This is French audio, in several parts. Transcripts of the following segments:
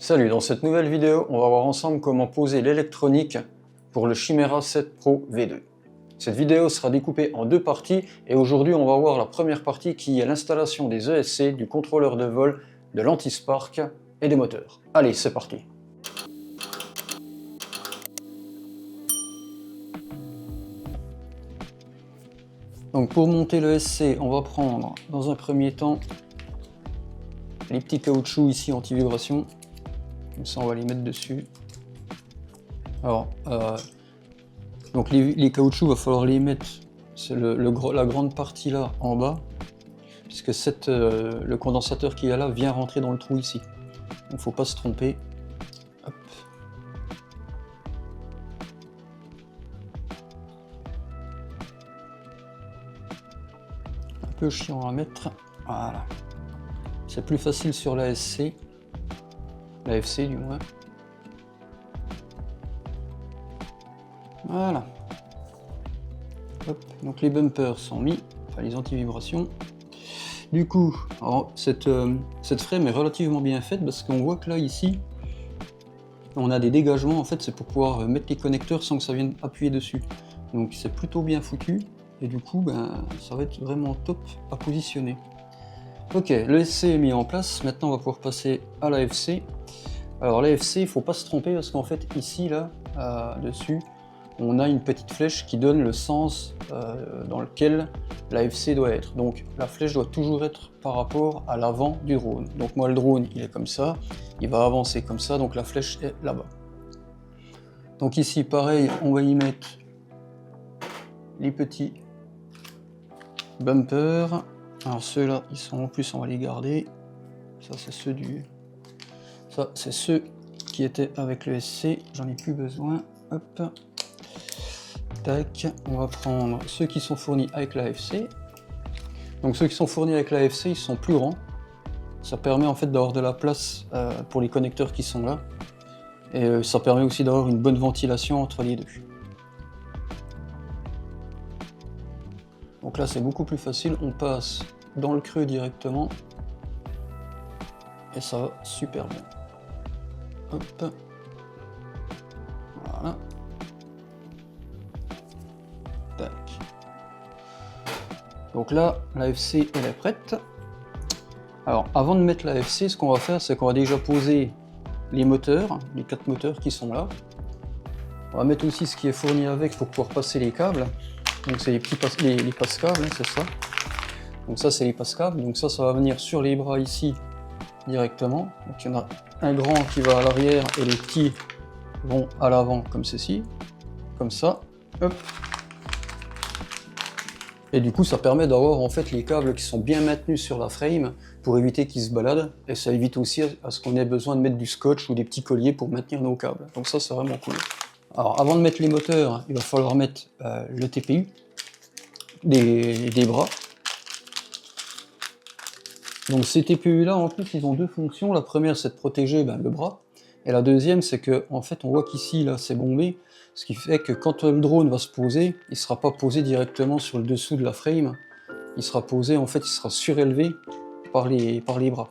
Salut, dans cette nouvelle vidéo, on va voir ensemble comment poser l'électronique pour le Chimera 7 Pro V2. Cette vidéo sera découpée en deux parties et aujourd'hui on va voir la première partie qui est l'installation des ESC, du contrôleur de vol, de l'anti-spark et des moteurs. Allez, c'est parti. Donc pour monter le SC, on va prendre dans un premier temps les petits caoutchoucs ici anti-vibration. Comme ça on va les mettre dessus. Alors, donc les caoutchoucs, il va falloir les mettre, c'est la grande partie là en bas, puisque le condensateur qu'il y a là vient rentrer dans le trou ici. Donc il ne faut pas se tromper. Hop. Un peu chiant à mettre. Voilà. C'est plus facile sur la SC. La FC du moins. Voilà. Hop. Donc les bumpers sont mis, enfin les anti-vibrations. Du coup, alors, cette frame est relativement bien faite parce qu'on voit que là ici, on a des dégagements. En fait, c'est pour pouvoir mettre les connecteurs sans que ça vienne appuyer dessus. Donc c'est plutôt bien foutu et du coup, ça va être vraiment top à positionner. Ok, le SC est mis en place. Maintenant, on va pouvoir passer à la FC. Alors la FC, il ne faut pas se tromper parce qu'en fait ici, là, dessus, on a une petite flèche qui donne le sens dans lequel la FC doit être. Donc la flèche doit toujours être par rapport à l'avant du drone. Donc moi le drone, il est comme ça, il va avancer comme ça, donc la flèche est là-bas. Donc ici, pareil, on va y mettre les petits bumpers. Alors ceux-là, ils sont en plus, on va les garder. Ça c'est ceux du... Ça, c'est ceux qui étaient avec le SC, j'en ai plus besoin. Hop. Tac. On va prendre ceux qui sont fournis avec la FC. Donc ceux qui sont fournis avec la FC, ils sont plus grands. Ça permet en fait d'avoir de la place pour les connecteurs qui sont là. Et ça permet aussi d'avoir une bonne ventilation entre les deux. Donc là, c'est beaucoup plus facile. On passe dans le creux directement. Et ça va super bien. Hop. Voilà. Tac. Donc là, la FC elle est prête. Alors avant de mettre la FC, ce qu'on va faire, c'est qu'on va déjà poser les moteurs, les 4 moteurs qui sont là. On va mettre aussi ce qui est fourni avec pour pouvoir passer les câbles. Donc c'est les petits les passe-câbles, hein, c'est ça. Donc ça c'est les passe-câbles. Donc ça va venir sur les bras ici directement. Donc il y en a un grand qui va à l'arrière et les petits vont à l'avant comme ceci, comme ça. Hop. Et du coup ça permet d'avoir en fait les câbles qui sont bien maintenus sur la frame pour éviter qu'ils se baladent, et ça évite aussi à ce qu'on ait besoin de mettre du scotch ou des petits colliers pour maintenir nos câbles. Donc ça c'est vraiment cool. Alors avant de mettre les moteurs, il va falloir mettre le TPU des bras. Donc ces TPU là en plus ils ont deux fonctions. La première c'est de protéger le bras, et la deuxième c'est que en fait on voit qu'ici là c'est bombé, ce qui fait que quand le drone va se poser, il ne sera pas posé directement sur le dessous de la frame, il sera posé, en fait il sera surélevé par les bras.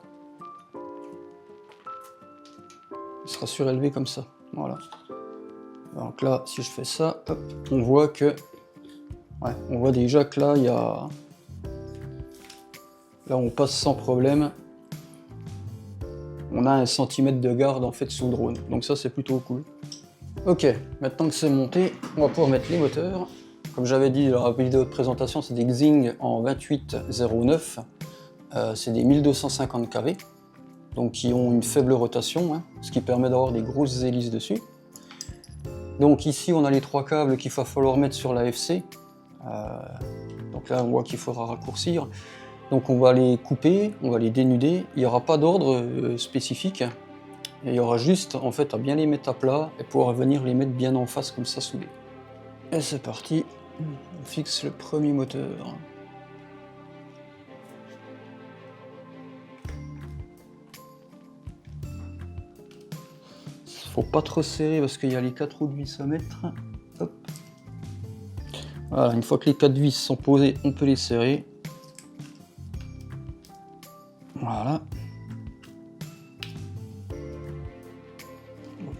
Il sera surélevé comme ça, voilà. Donc là si je fais ça, hop, on voit que, ouais, on voit déjà que là il y a... Là on passe sans problème. On a 1 cm de garde en fait sous le drone. Donc ça c'est plutôt cool. Ok, maintenant que c'est monté, on va pouvoir mettre les moteurs. Comme j'avais dit dans la vidéo de présentation, c'est des Xing en 2809. C'est des 1250 kV. Donc qui ont une faible rotation, hein, ce qui permet d'avoir des grosses hélices dessus. Donc ici on a les 3 câbles qu'il va falloir mettre sur la FC. Donc là on voit qu'il faudra raccourcir. Donc on va les couper, on va les dénuder, il n'y aura pas d'ordre spécifique, et il y aura juste en fait à bien les mettre à plat et pouvoir venir les mettre bien en face comme ça soudés. Et c'est parti, on fixe le premier moteur. Faut pas trop serrer parce qu'il y a les 4 trous de vis à mettre. Hop. Voilà, une fois que les 4 vis sont posées, on peut les serrer. Voilà.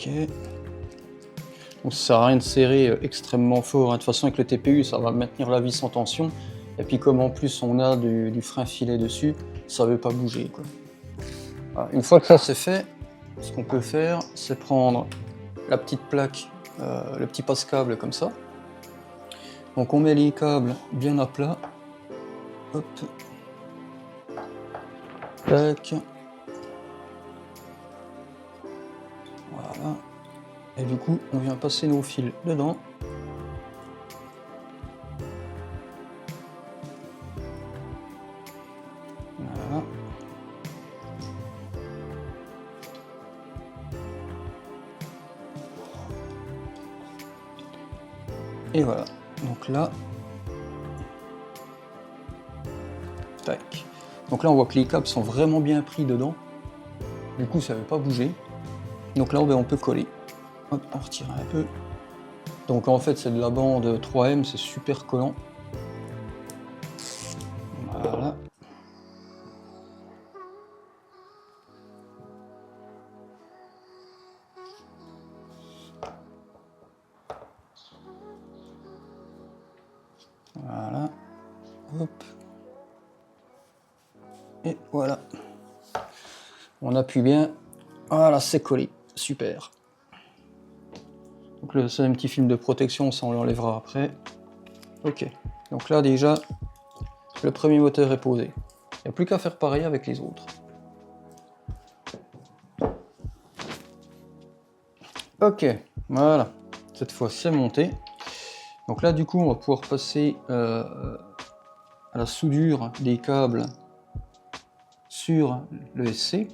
Ok. Donc ça sert à rien de serrer extrêmement fort, hein. De toute façon avec le TPU ça va maintenir la vis en tension. Et puis comme en plus on a du frein filet dessus, ça ne veut pas bouger, quoi. Voilà. Une fois que ça c'est fait, ce qu'on peut faire c'est prendre la petite plaque, le petit passe-câble comme ça. Donc on met les câbles bien à plat. Hop. Tac. Voilà. Et du coup, on vient passer nos fils dedans. Voilà. Et voilà. Donc là, tac. Donc là, on voit que les câbles sont vraiment bien pris dedans. Du coup, ça ne veut pas bouger. Donc là, on peut coller. Hop, on retire un peu. Donc en fait, c'est de la bande 3M, c'est super collant. Voilà. Voilà. Hop. Et voilà. On appuie bien. Voilà, c'est collé. Super. Donc le c'est un petit film de protection, ça on l'enlèvera après. Ok. Donc là déjà, le premier moteur est posé. Il n'y a plus qu'à faire pareil avec les autres. Ok, voilà. Cette fois c'est monté. Donc là du coup on va pouvoir passer à la soudure des câbles sur le SC.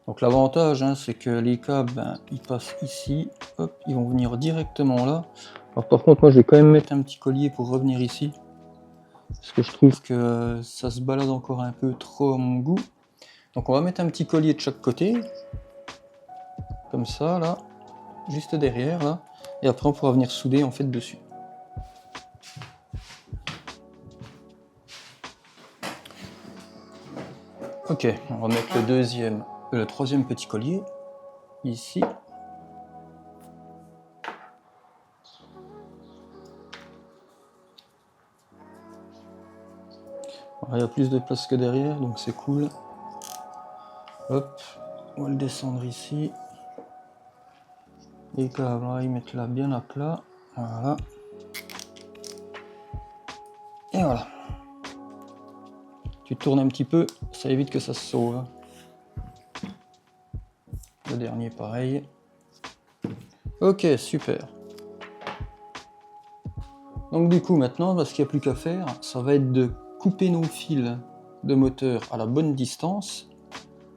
Donc l'avantage hein, c'est que les câbles ils passent ici, hop, ils vont venir directement là. Alors par contre moi je vais quand même mettre un petit collier pour revenir ici. Parce que je trouve que ça se balade encore un peu trop à mon goût. Donc on va mettre un petit collier de chaque côté. Comme ça là. Juste derrière là. Et après on pourra venir souder en fait dessus. Ok, on va mettre le troisième petit collier. Ici. Alors, il y a plus de place que derrière, donc c'est cool. Hop, on va le descendre ici. Les câbles, on va y mettre là bien à plat. Voilà. Et voilà. Tu tournes un petit peu, ça évite que ça se sauve. Le dernier pareil. Ok, super. Donc du coup maintenant, ce qu'il n'y a plus qu'à faire, ça va être de couper nos fils de moteur à la bonne distance,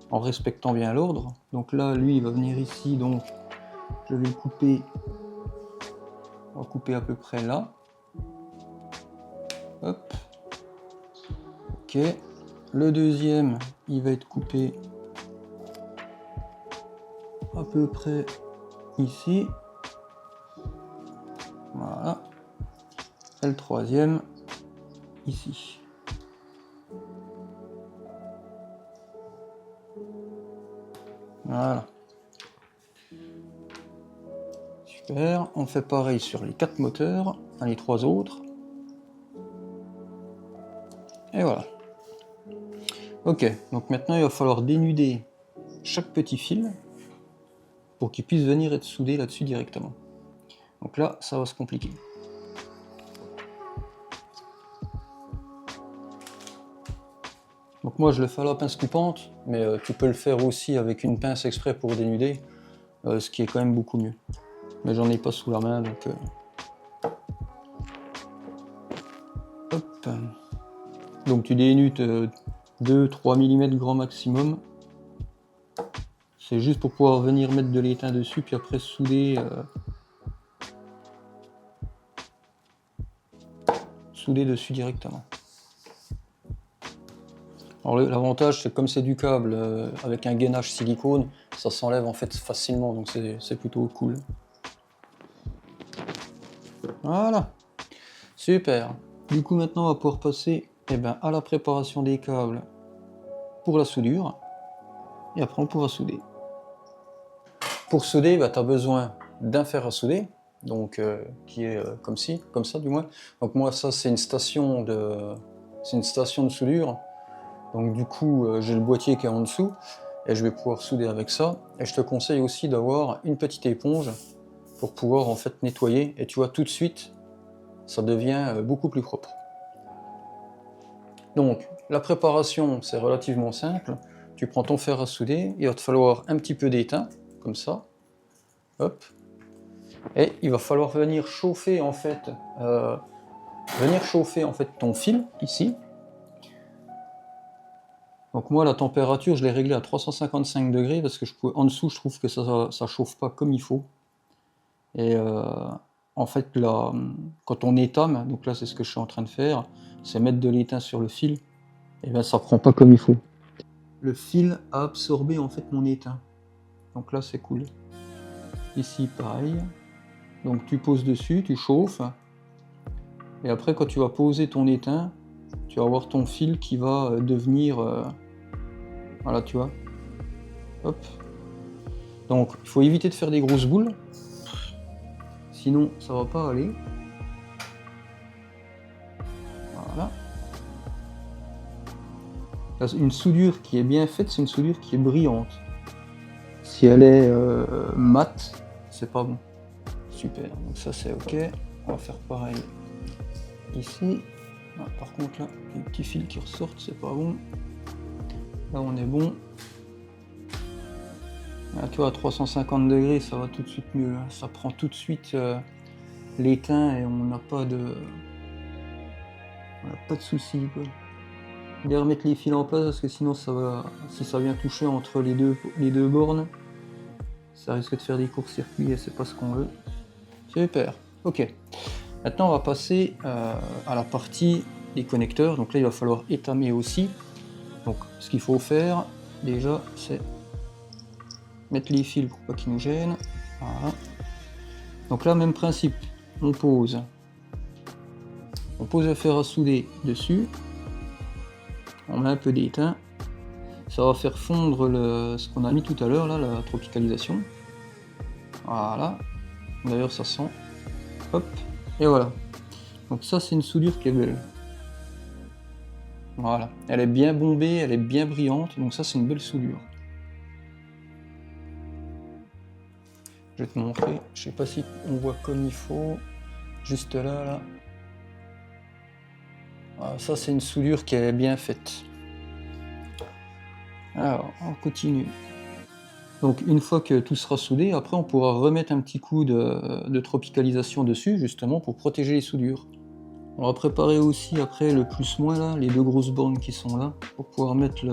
en respectant bien l'ordre. Donc là, lui, il va venir ici, donc je vais le couper. On va couper à peu près là. Hop. Ok. Le deuxième, il va être coupé à peu près ici. Voilà. Et le troisième, ici. Voilà. Super. On fait pareil sur les 4 moteurs, enfin les 3 autres. Et voilà. Ok, donc maintenant il va falloir dénuder chaque petit fil pour qu'il puisse venir être soudé là-dessus directement. Donc là, ça va se compliquer. Donc moi je le fais à la pince coupante, mais tu peux le faire aussi avec une pince exprès pour dénuder, ce qui est quand même beaucoup mieux. Mais j'en ai pas sous la main, donc... Hop. Donc tu dénudes 2-3 mm grand maximum. C'est juste pour pouvoir venir mettre de l'étain dessus, puis après souder, souder dessus directement. Alors l'avantage c'est que comme c'est du câble avec un gainage silicone, ça s'enlève en fait facilement, donc c'est plutôt cool. Voilà, super. Du coup maintenant on va pouvoir passer à la préparation des câbles pour la soudure, et après on pourra souder. Pour souder, bah, tu as besoin d'un fer à souder, donc qui est comme ça du moins. Donc moi ça c'est une station de soudure. Donc du coup j'ai le boîtier qui est en dessous et je vais pouvoir souder avec ça. Et je te conseille aussi d'avoir une petite éponge pour pouvoir en fait nettoyer. Et tu vois tout de suite ça devient beaucoup plus propre. Donc la préparation c'est relativement simple. Tu prends ton fer à souder, il va te falloir un petit peu d'étain comme ça. Hop. Et il va falloir venir chauffer en fait ton fil ici. Donc moi la température je l'ai réglée à 355 degrés parce que en dessous je trouve que ça chauffe pas comme il faut. Et en fait là, quand on étame, donc là c'est ce que je suis en train de faire, c'est mettre de l'étain sur le fil, et bien ça prend pas comme il faut. Le fil a absorbé en fait mon étain. Donc là c'est cool. Ici pareil. Donc tu poses dessus, tu chauffes. Et après quand tu vas poser ton étain, tu vas avoir ton fil qui va devenir... voilà tu vois. Hop. Donc il faut éviter de faire des grosses boules. Sinon ça va pas aller. Voilà. Une soudure qui est bien faite, c'est une soudure qui est brillante. Si elle est mate, c'est pas bon. Super, donc ça c'est ok. On va faire pareil ici. Ah, par contre là, les petits fils qui ressortent, c'est pas bon. Là on est bon. Là tu vois, à 350 degrés, ça va tout de suite mieux. Hein. Ça prend tout de suite l'étain et on n'a pas de soucis. Bien remettre les fils en place parce que sinon ça va, si ça vient toucher entre les deux bornes, ça risque de faire des courts-circuits et c'est pas ce qu'on veut. Super, ok. Maintenant on va passer à la partie des connecteurs. Donc là il va falloir étamer aussi. Donc ce qu'il faut faire déjà c'est mettre les fils pour pas qu'ils nous gênent. Voilà. Donc là même principe, on pose le fer à souder dessus. On met un peu d'étain, ça va faire fondre ce qu'on a mis tout à l'heure, là, la tropicalisation. Voilà, d'ailleurs ça sent. Hop, et voilà. Donc ça c'est une soudure qui est belle. Voilà, elle est bien bombée, elle est bien brillante, donc ça c'est une belle soudure. Je vais te montrer, je sais pas si on voit comme il faut, juste là. Voilà, ça c'est une soudure qui est bien faite. Alors, on continue. Donc une fois que tout sera soudé, après on pourra remettre un petit coup de tropicalisation dessus, justement pour protéger les soudures. On va préparer aussi après le plus-moins là, les deux grosses bornes qui sont là, pour pouvoir mettre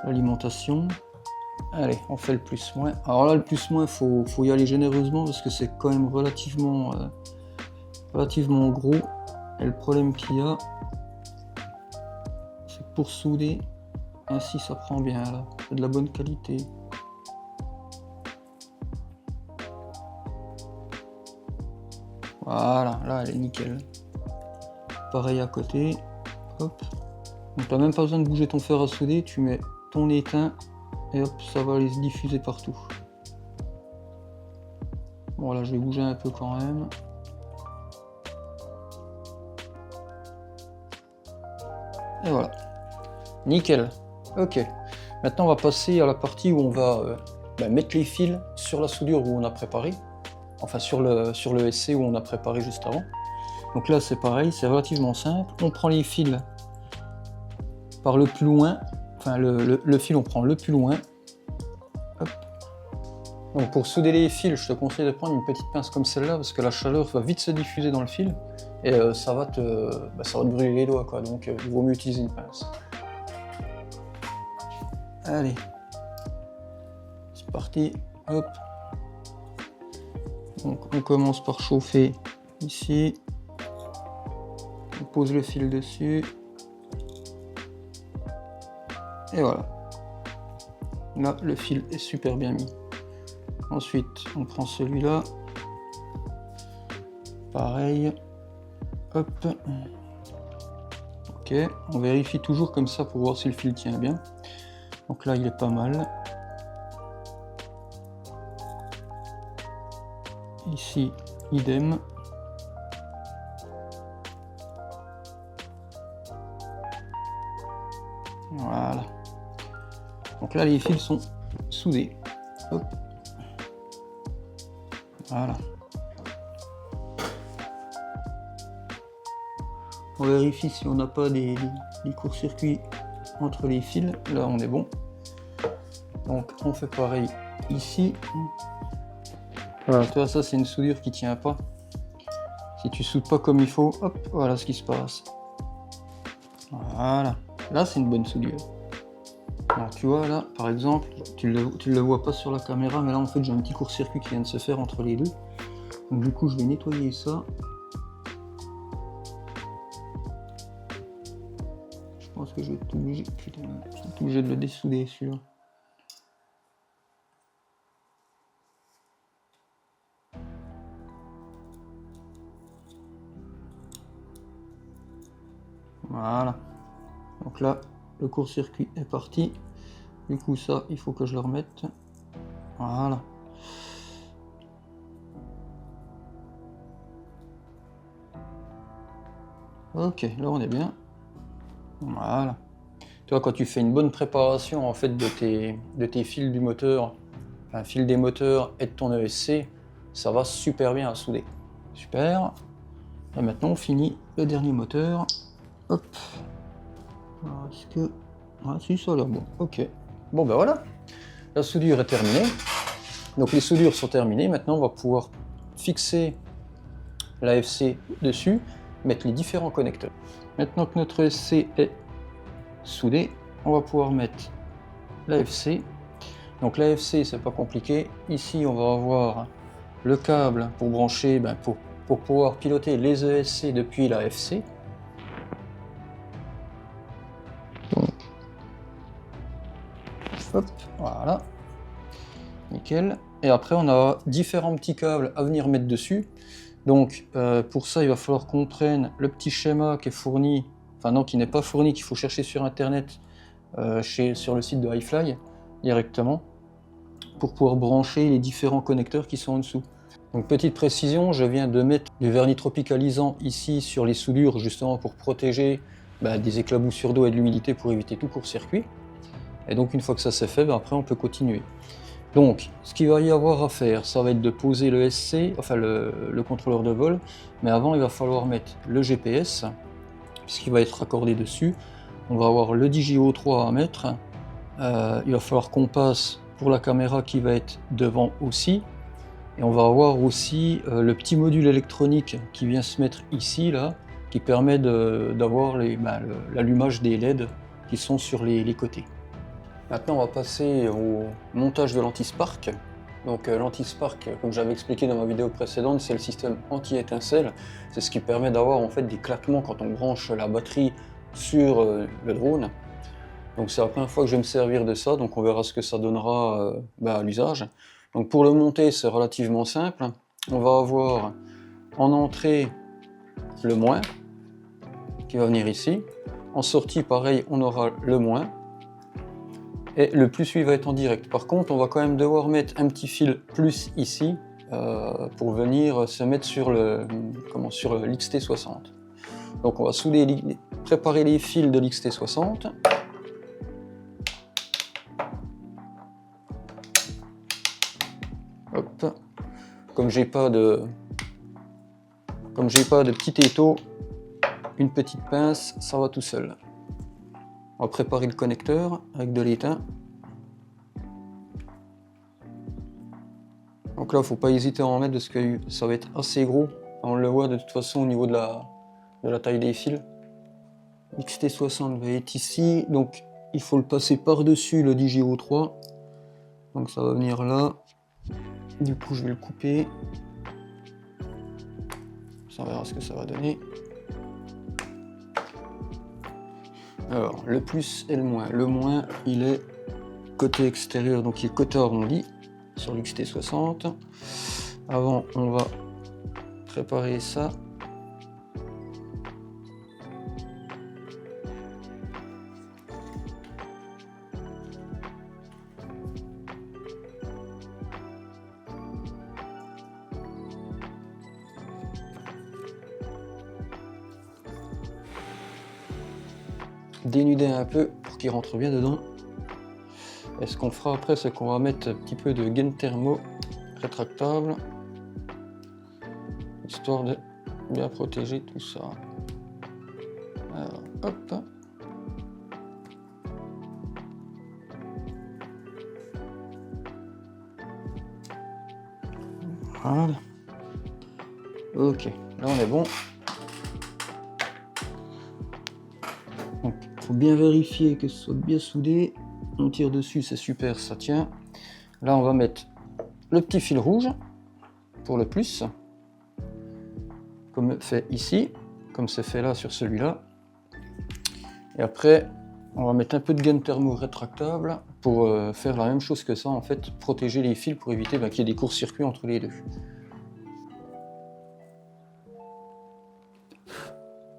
l'alimentation. Allez, on fait le plus-moins. Alors là, le plus-moins, faut y aller généreusement parce que c'est quand même relativement gros. Et le problème qu'il y a, c'est que pour souder, ainsi ça prend bien là, c'est de la bonne qualité. Voilà, là elle est nickel. Pareil à côté, hop. Donc t'as même pas besoin de bouger ton fer à souder, tu mets ton étain et hop, ça va aller se diffuser partout. Bon là je vais bouger un peu quand même. Et voilà, nickel. Ok, maintenant on va passer à la partie où on va mettre les fils sur la soudure où on a préparé. Enfin sur le SC où on a préparé juste avant. Donc là c'est pareil, c'est relativement simple. On prend les fils par le plus loin. Enfin le fil on prend le plus loin. Hop. Donc pour souder les fils, je te conseille de prendre une petite pince comme celle-là parce que la chaleur va vite se diffuser dans le fil et ça va te brûler les doigts quoi. Donc il vaut mieux utiliser une pince. Allez, c'est parti. Hop. Donc on commence par chauffer ici. On pose le fil dessus. Et voilà. Là, le fil est super bien mis. Ensuite, on prend celui-là. Pareil. Hop. Ok. On vérifie toujours comme ça pour voir si le fil tient bien. Donc là, il est pas mal. Ici, idem. Voilà. Donc là, les fils sont soudés. Hop. Voilà. On vérifie si on n'a pas des courts-circuits entre les fils. Là, on est bon. Donc, on fait pareil ici. Voilà, tu vois, ça, c'est une soudure qui tient pas. Si tu soudes pas comme il faut, hop, voilà ce qui se passe. Voilà. Là, c'est une bonne soudure. Alors, tu vois, là, par exemple, tu le vois pas sur la caméra, mais là, en fait, j'ai un petit court-circuit qui vient de se faire entre les deux. Donc, du coup, je vais nettoyer ça. Je pense que je vais être obligé, putain, je vais être obligé de le dessouder, celui-là. Voilà. Donc là, le court-circuit est parti. Du coup, ça, il faut que je le remette. Voilà. Ok, là on est bien. Voilà. Tu vois, quand tu fais une bonne préparation en fait de tes fils du moteur, enfin fil des moteurs et de ton ESC, ça va super bien à souder. Super. Et maintenant on finit le dernier moteur. Hop. Alors, est-ce que... Ah si, ça là, bon, ok. Bon ben voilà. La soudure est terminée. Donc les soudures sont terminées. Maintenant on va pouvoir fixer l'AFC dessus, mettre les différents connecteurs. Maintenant que notre ESC est soudé, on va pouvoir mettre l'AFC. Donc l'AFC, c'est pas compliqué. Ici, on va avoir le câble pour brancher, pour pouvoir piloter les ESC depuis l'AFC. Hop, voilà. Nickel. Et après, on a différents petits câbles à venir mettre dessus. Donc, pour ça, il va falloir qu'on prenne le petit schéma qui est fourni, enfin non, qui n'est pas fourni, qu'il faut chercher sur Internet, sur le site de iFly, directement, pour pouvoir brancher les différents connecteurs qui sont en dessous. Donc, petite précision, je viens de mettre du vernis tropicalisant ici sur les soudures, justement pour protéger des éclaboussures d'eau et de l'humidité pour éviter tout court-circuit. Et donc, une fois que ça c'est fait, après on peut continuer. Donc, ce qu'il va y avoir à faire, ça va être de poser le SC, enfin le contrôleur de vol, mais avant il va falloir mettre le GPS, puisqu'il va être raccordé dessus. On va avoir le DigiO3 à mettre, il va falloir qu'on passe pour la caméra qui va être devant aussi, et on va avoir aussi le petit module électronique qui vient se mettre ici, là, qui permet d'avoir l'allumage des LED qui sont sur les côtés. Maintenant, on va passer au montage de l'anti-spark. Donc l'anti-spark, comme j'avais expliqué dans ma vidéo précédente, c'est le système anti-étincelle. C'est ce qui permet d'avoir en fait des claquements quand on branche la batterie sur le drone. Donc c'est la première fois que je vais me servir de ça, donc on verra ce que ça donnera à l'usage. Donc pour le monter, c'est relativement simple. On va avoir en entrée le moins qui va venir ici. En sortie, pareil, on aura le moins. Et le plus lui va être en direct. Par contre, on va quand même devoir mettre un petit fil plus ici pour venir se mettre sur l'XT60. Donc on va préparer les fils de l'XT60. Hop. Comme j'ai pas de petit étau, une petite pince, ça va tout seul. On va préparer le connecteur avec de l'étain. Donc là, il ne faut pas hésiter à en mettre parce que ça va être assez gros. On le voit de toute façon au niveau de la taille des fils. XT60 va être ici, donc il faut le passer par-dessus le DigiO3. Donc ça va venir là. Du coup, je vais le couper. Ça, on verra ce que ça va donner. Alors, le plus et le moins. Le moins, il est côté extérieur, donc il est côté arrondi sur l'XT60. Avant, on va préparer ça. dénuder un peu pour qu'il rentre bien dedans. Et ce qu'on fera après, c'est qu'on va mettre un petit peu de gaine thermo rétractable, histoire de bien protéger tout ça. Alors, hop. Voilà. Ok, là on est bon. Donc, faut bien vérifier que ce soit bien soudé. On tire dessus, c'est super, ça tient. Là, on va mettre le petit fil rouge pour le plus, comme fait ici, comme c'est fait là sur celui-là. Et après, on va mettre un peu de gaine thermo rétractable pour faire la même chose que ça, en fait, protéger les fils pour éviter qu'il y ait des courts-circuits entre les deux.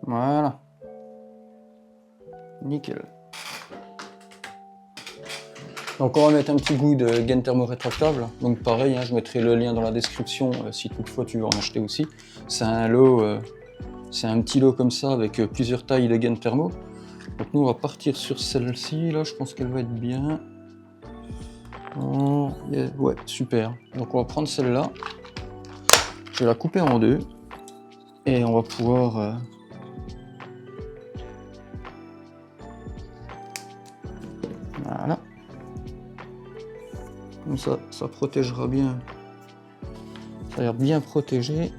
Voilà. Nickel. Donc on va mettre un petit goût de gaine thermo rétractable. Donc pareil, hein, je mettrai le lien dans la description si toutefois tu veux en acheter aussi. C'est un lot, c'est un petit lot comme ça avec plusieurs tailles de gaine thermo. Donc nous on va partir sur celle-ci, là je pense qu'elle va être bien. Oh, yeah. Ouais, super. Donc on va prendre celle-là, je vais la couper en deux et on va pouvoir... Voilà. Comme ça, ça protégera bien. Ça a l'air bien protégé.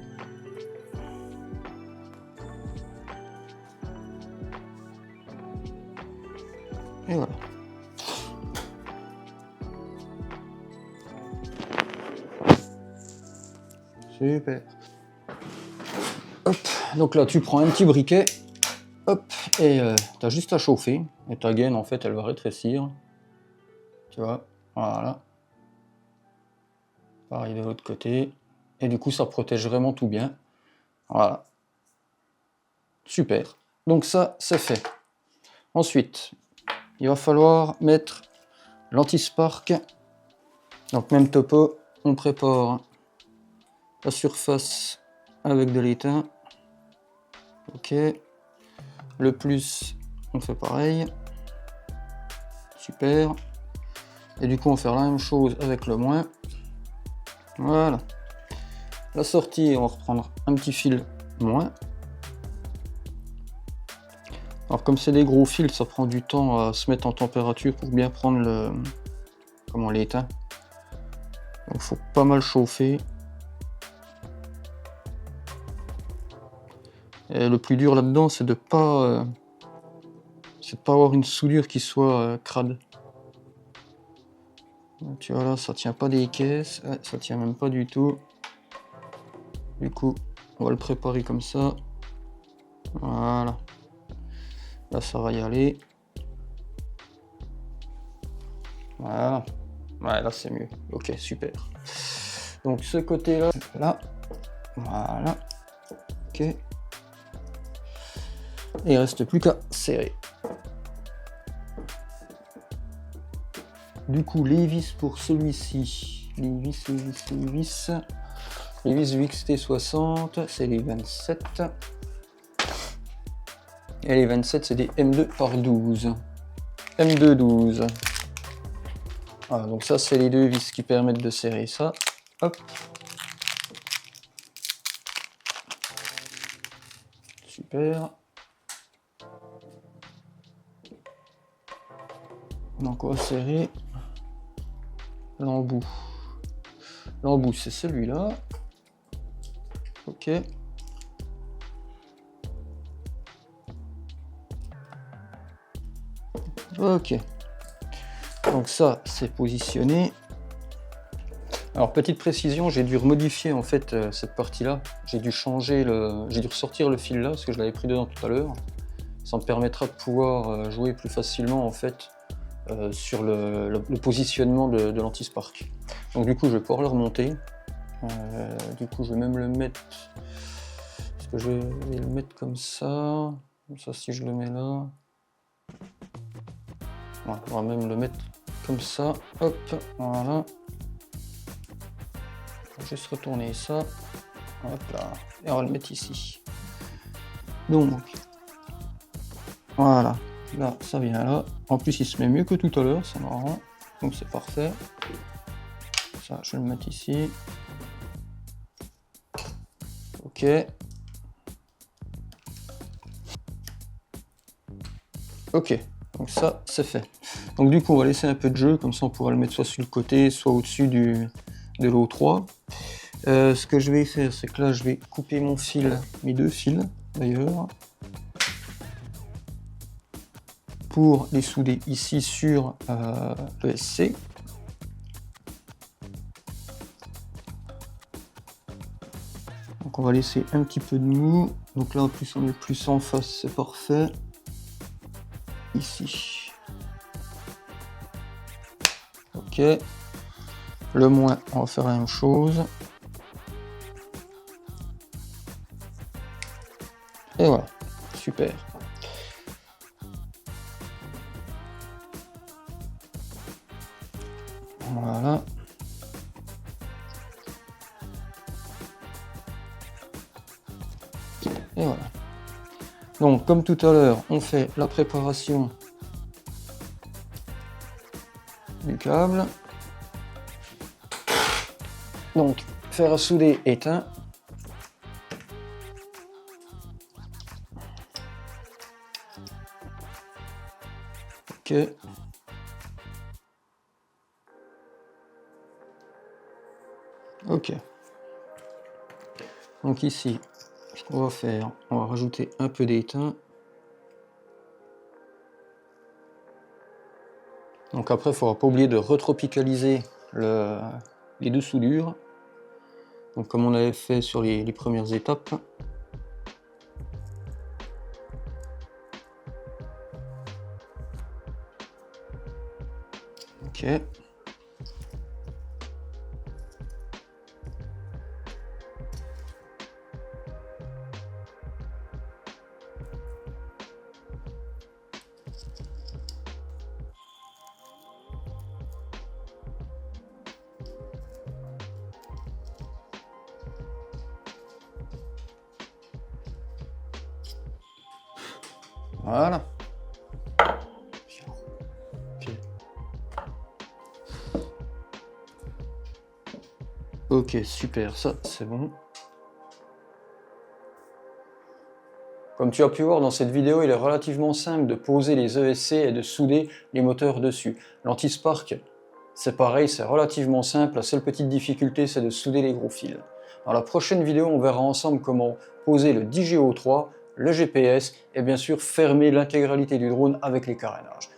Et voilà. Super. Hop, donc là tu prends un petit briquet, hop, et tu as juste à chauffer, et ta gaine en fait elle va rétrécir. Tu vois, voilà. Pareil de l'autre côté. Et du coup ça protège vraiment tout bien. Voilà. Super. Donc ça c'est fait. Ensuite, il va falloir mettre l'anti-spark. Donc même topo, on prépare la surface avec de l'étain. Ok. Le plus, on fait pareil. Super. Et du coup, on va faire la même chose avec le moins. Voilà. La sortie, on va reprendre un petit fil moins. Alors comme c'est des gros fils, ça prend du temps à se mettre en température pour bien prendre le... comment l'étain. Donc il faut pas mal chauffer. Et le plus dur là-dedans, c'est de pas avoir une soudure qui soit crade. Donc, tu vois là, ça tient pas des caisses, ouais, ça tient même pas du tout. Du coup, on va le préparer comme ça. Voilà. Là, ça va y aller. Voilà. Ouais, là, c'est mieux. Ok, super. Donc, ce côté-là, là. Voilà. Ok. Et il reste plus qu'à serrer. Du coup, les vis pour celui-ci. Les vis UXT60, c'est les 27. Et les 27, c'est des M2 par 12. M2 12. Voilà, donc ça, c'est les deux vis qui permettent de serrer ça. Hop. Super. Donc on va serrer l'embout. L'embout, c'est celui-là. Ok. Ok. Donc ça, c'est positionné. Alors petite précision, j'ai dû remodifier en fait cette partie-là. J'ai dû changer j'ai dû ressortir le fil là parce que je l'avais pris dedans tout à l'heure. Ça me permettra de pouvoir jouer plus facilement en fait sur le positionnement de l'anti-spark. Donc du coup, je vais pouvoir le remonter. Du coup, je vais même le mettre. Parce que je vais le mettre comme ça. Comme ça, si je le mets là. Voilà, on va même le mettre comme ça. Hop, voilà. Je vais juste retourner ça. Hop là. Et on va le mettre ici. Donc, voilà. Là, ça vient là. En plus, il se met mieux que tout à l'heure, c'est marrant. Donc c'est parfait. Ça, je vais le mettre ici. Ok. Ok, donc ça, c'est fait. Donc du coup, on va laisser un peu de jeu, comme ça on pourra le mettre soit sur le côté, soit au-dessus de l'O3. Ce que je vais faire, c'est que là, je vais couper mon fil, mes deux fils, d'ailleurs, pour les souder ici sur le SC. Donc on va laisser un petit peu de mou. Donc là, en plus, on est plus en face, c'est parfait. Ici. Ok. Le moins, on va faire la même chose. Et voilà, super. Voilà. Et voilà. Donc, comme tout à l'heure, on fait la préparation du câble. Donc, fer à souder éteint. Ok. Ok. Donc ici, ce qu'on va faire, on va rajouter un peu d'étain. Donc après, il ne faudra pas oublier de retropicaliser les deux soudures. Donc comme on avait fait sur les premières étapes. Ok. Voilà. Ok, super, ça c'est bon. Comme tu as pu voir dans cette vidéo, il est relativement simple de poser les ESC et de souder les moteurs dessus. L'anti-spark, c'est pareil, c'est relativement simple. La seule petite difficulté, c'est de souder les gros fils. Dans la prochaine vidéo, on verra ensemble comment poser le DJO3, le GPS et bien sûr fermer l'intégralité du drone avec les carénages.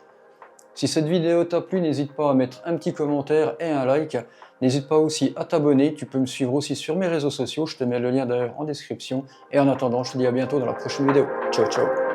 Si cette vidéo t'a plu, n'hésite pas à mettre un petit commentaire et un like. N'hésite pas aussi à t'abonner, tu peux me suivre aussi sur mes réseaux sociaux, je te mets le lien d'ailleurs en description. Et en attendant, je te dis à bientôt dans la prochaine vidéo. Ciao ciao.